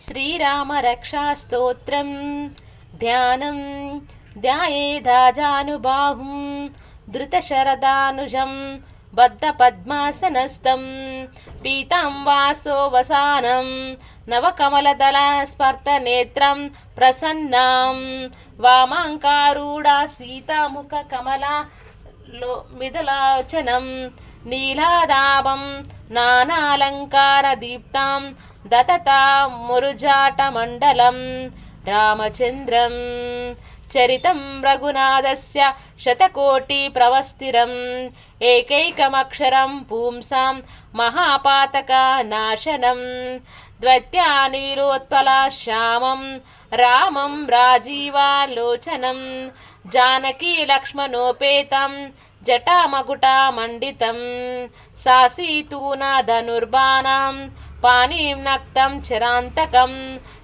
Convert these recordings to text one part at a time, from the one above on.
శ్రీరామరక్షాస్తోత్రం ధ్యానం ధ్యాయేదాజానుబాహుం ధృతశరదానుజం బద్ధపద్మాసనస్థం పీతాం వాసోవసానం నవకమలదళస్పర్ధనేత్రం ప్రసన్నాం వామాంకారూఢా సీతాముఖకమలా మిథులాచనం నీలాదాభం నానాలంకారదీప్తాం దతతాం మురుజాటమండలం రామచంద్రం చరితం రఘునాథస్య శతకోటి ప్రవస్తిరం ఏకైకమక్షరం పుంసాం మహాపాతక నాశనం ద్వైత్యానిరోత్పల శ్యామం రామం రాజీవాలోచనం జానకీ లక్ష్మణోపేతం జటామకుటమండితం సాసీతూనధనుర్బాణం పాణిం నక్తం చరాంతకం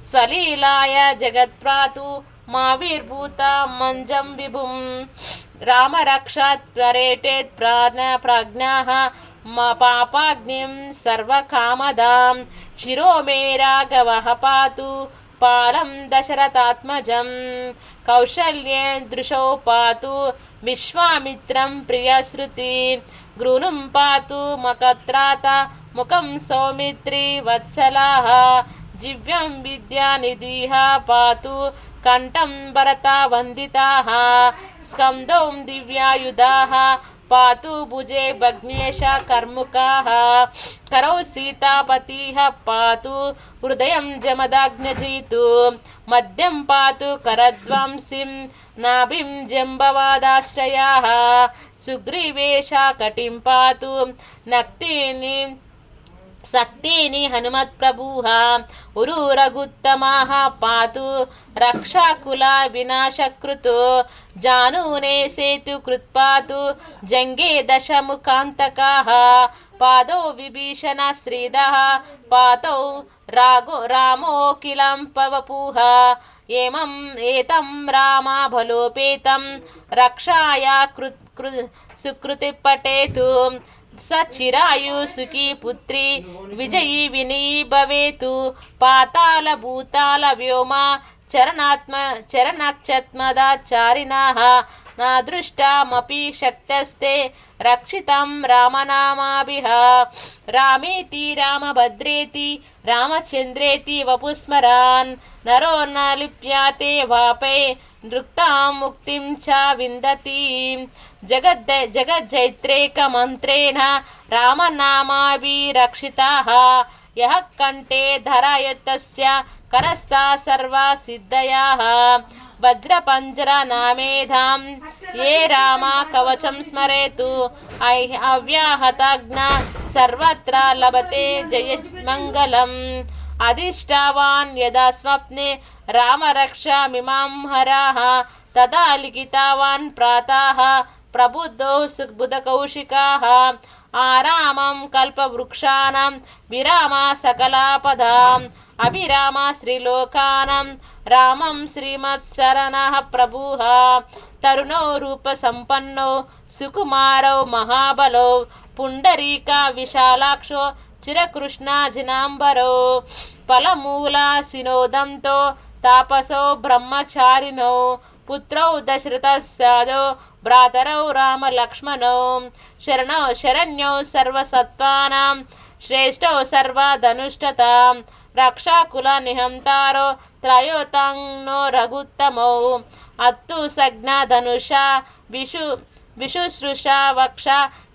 స్వలీలాయ జగత్ప్రాతు మావిర్భూత మంజం విభుం రామరక్షాత్వరేటేత్ ప్రజ్ఞాః పాపాగ్నిం సర్వకామదాం శిరో మే రాఘవః పాతు పాలం దశరథాత్మజం కౌసల్యేంద్రుషో పాతు విశ్వామిత్రం ప్రియశ్రుతి గృణుం పాతు మకత్రాత ముఖం సౌమిత్రి వత్సలాః జివ్యం విద్యానిధిః పాతు కంఠం భరతవందితాః స్కంధౌ దివ్యాయుధాః పాతు భుజే భగ్నేశ కర్ముకాః కరౌ సీతాపతిః పాతు హృదయం జమదగ్నజితు మధ్యం పాతు కరద్వంసిం నాభిం జంబవాదాశ్రయాః సుగ్రీవేశ కటిం పాతు నక్తిని శక్తిని హనుమత్ప్రభుః ఉరురఘుత్తమః పాతు రక్షాకుల వినాశకృతో జానూనే సేతు కృత్పాతు జంగే దశముఖాంతకాః పాదౌ విభీషణ శ్రీదః పాతౌ రామోకిలం పవపుః ఏతం రామా బలోపేతం రక్షాయ సుకృతి పఠేతు సచిరాయు సుఖీ పుత్రి విజయీ వినీ భవేతు పాతాళ భూతాళ వ్యోమ చరణాక్షత్మదాచారిణః నా దృష్టామపి శక్తస్తే రక్షితం రామనామాభిః రామేతి రామభద్రేతి రామచంద్రేతి వపుస్మరాన్ నరో న లిప్యాతే వాపై నృక్తాం ముక్తిం చ విందతి జగజ్జైత్రేకమంత్రేణ రామనామాభిరక్షితాః యః కంఠే ధరయతస్య కరస్థా సర్వా సిద్ధయాః వజ్రపంజరనామేధాం ఏ రామ కవచం స్మరేతు అవ్యాహతజ్ఞ సర్వత్ర లభతే జయమంగళం అధిష్టావాన్ యదా స్వప్నే రామరక్షామిమాం హరాః తదా లిఖితవాన్ ప్రాతః ప్రబుద్ధో బుధకౌశికాః ఆరామం కల్పవృక్షాణం విరామ సకలాపదాం అభిరామ శ్రీలోకానం రామం శ్రీమత్సరణః ప్రభుః తరుణో రూపసంపన్నో సుకుమారౌ మహాబలౌ పుండరీక విశాలాక్షో చిరకృష్ణాజినాంబరో ఫలమూలాసినోదంతో తాపసో బ్రహ్మచారిణో పుత్రౌ దశరథస్యాదో భ్రాతరౌ రామలక్ష్మణౌ శరణ్యౌ సర్వసత్వానాం శ్రేష్టౌ సర్వధనుష్టతాం రక్షాకుల నిహంతారో త్రయోతాంగో రఘుత్తమౌ అత్తు సజ్ఞ ధనుష విశుశ్రుష వక్ష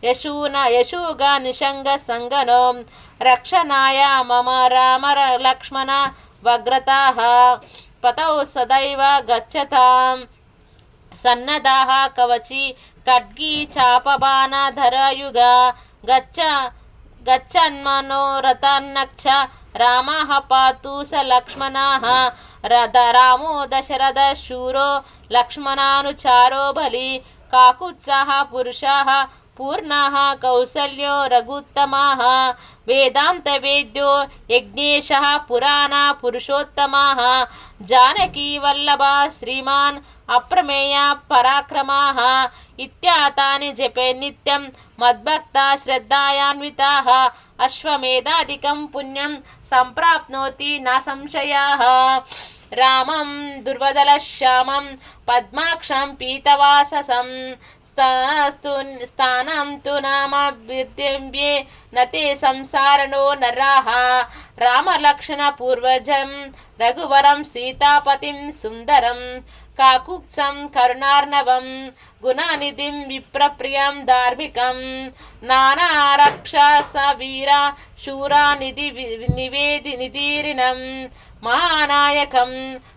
యశూగా నిషంగ సంగనో రక్షణాయ మమ రామ లక్ష్మణ వగ్రతాః పతౌ సదైవ గచ్చతాం సన్నదాః కవచి ఖడ్గీ చాపబాణధరయుగా గచ్చన్మనోరథాన్నక్ష రామః పాతు స లక్ష్మణः రామో దశరథ శూరో లక్ష్మణానుచారో బలి కాకుత్సాహ పురుషः पूर्णाः कौसल्यो रघुत्तमाः वेदान्तवेद्यो यज्ञेशः पुराणा पुरुषोत्तमाः जानकीवल्लभा श्रीमान् अप्रमेया पराक्रमाः इत्यातानि जपे नित्यं मद्भक्ता श्रद्धायान्विताः अश्वमेधादिकं पुण्यं सम्प्राप्नोति न संशयः। रामं दुर्वदलश्यामं पद्माक्षं पीतवाससं स्थानं तु नामाभिर्दिव्ये न ते संसारणो नराः। रामलक्ष्मणपूर्वजं रघुवरं सीतापतिं सुन्दरं काकुत्सं करुणार्णवं गुणानिधिं विप्रप्रियं धार्मिकं नानारक्षासवीरा शूरानिधिनिवेदिनिधीरिणं महानायकं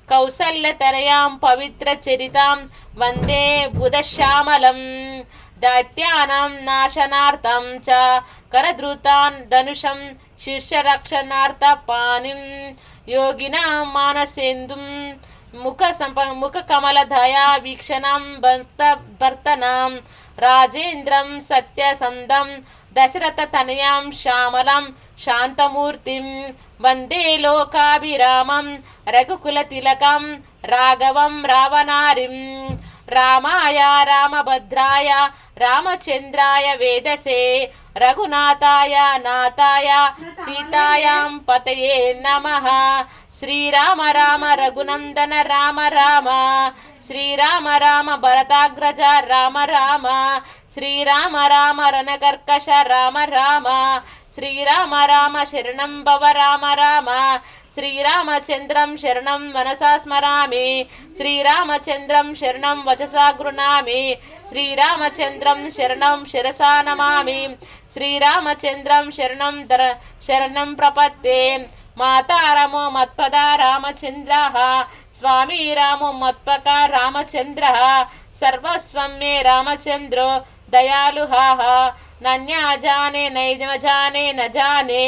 कौसल्यतनयां पवित्रचरितां वन्दे बुधश्यामलं दैत्यानां नाशनार्थं च करधृतान् धनुषं शीर्षरक्षणार्थपाणिं योगिनां मानसेन्दुं मुखकमलदया वीक्षणं भर्तनां राजेन्द्रं सत्यसन्धं दशरथतनयां श्यामलं शान्तमूर्तिं वन्दे लोकाभिरामं रघुकुलतिलकं राघवं रावणारिं रामाय रामभद्राय रामचन्द्राय वेदसे रघुनाथाय नाथाय सीतायां पतये नमः। श्रीराम राम रघुनन्दन राम राम श्रीराम राम भरताग्रज राम राम श्रीराम राम रणकर्कश राम राम श्रीराम राम शरणं भव राम राम श्रीरामचन्द्रं शरणं मनसा स्मरामि श्रीरामचन्द्रं शरणं वचसा गृह्णामि श्रीरामचन्द्रं शरणं शिरसा नमामि श्रीरामचन्द्रं शरणं प्रपद्ये। माता रामो मत्पदा रामचन्द्रः स्वामी रामो मत्पका रामचन्द्रः सर्वस्वं मे रामचन्द्रो दयालुः नन्या जाने नैव जाने न जाने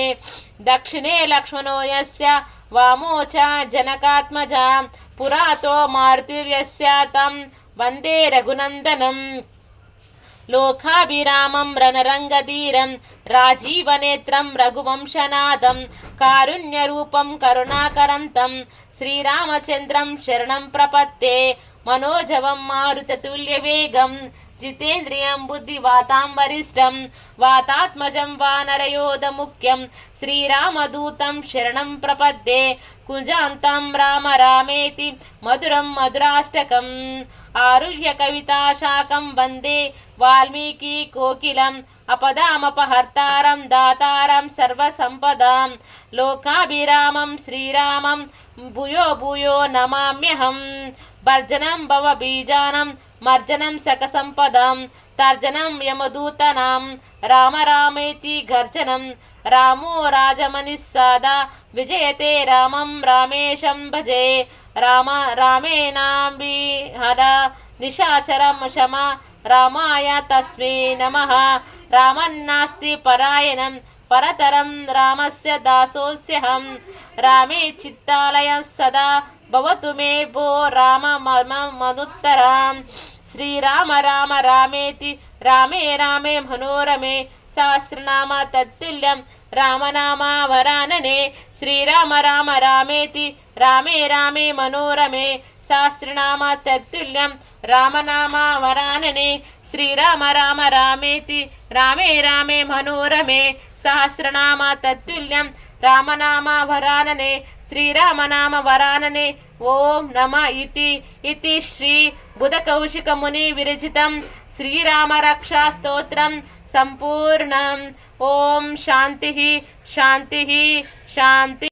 दक्षिणे लक्ष्मणो यस्य वामो च जनकात्मजा पुरातो मारुतिर्यस्य तं वन्दे रघुनन्दनं लोकाभिरामं रणरङ्गधीरं राजीवनेत्रं रघुवंशनाथं कारुण्यरूपं करुणाकरन्तं श्रीरामचन्द्रं शरणं प्रपद्ये। मनोजवं मारुततुल्यवेगं जितेन्द्रियं बुद्धिवातां वरिष्ठं वातात्मजं वानरयोधमुख्यं श्रीरामदूतं शरणं प्रपद्ये। कुजान्तं राम रामेति मधुरं मधुराष्टकम् आरुह्य कविताशाकं वन्दे वाल्मीकि कोकिलम् अपदामपहर्तारं दातारं सर्वसम्पदां लोकाभिरामं श्रीरामं भूयो भूयो नमाम्यहं। भर्जनं भवबीजानं मर्जनं सकसम्पदां तर्जनं यमदूतानां राम रामेति गर्जनं रामो राजमनिस्सादा विजयते रामं रामेशं भजे। रामेणाभिहर निशाचरं शमा रामाय तस्मै नमः। रामन्नास्ति परायणं परतरं रामस्य दासोऽस्यहं रामे चित्तालयः सदा भवतु मे भो राम मनुत्तराम्। श्रीराम राम रामेति रामे रामे मनोरमे सहस्रनाम तत्तुल्यं रामनामावरानने। श्रीराम राम रामेति रामे रामे मनोरमे सहस्रनाम तत्तुल्यं रामनामावरानने। श्रीराम राम रामेति रामे रामे मनोरमे सहस्रनाम तत्तुल्यं रामनामावरानने। श्रीराम नाम वरानने। ओम नमः इति श्री बुधकौशिक मुनि विरचितं श्रीराम रक्षा स्तोत्रं संपूर्णम्। ओम शांति शांति शांति।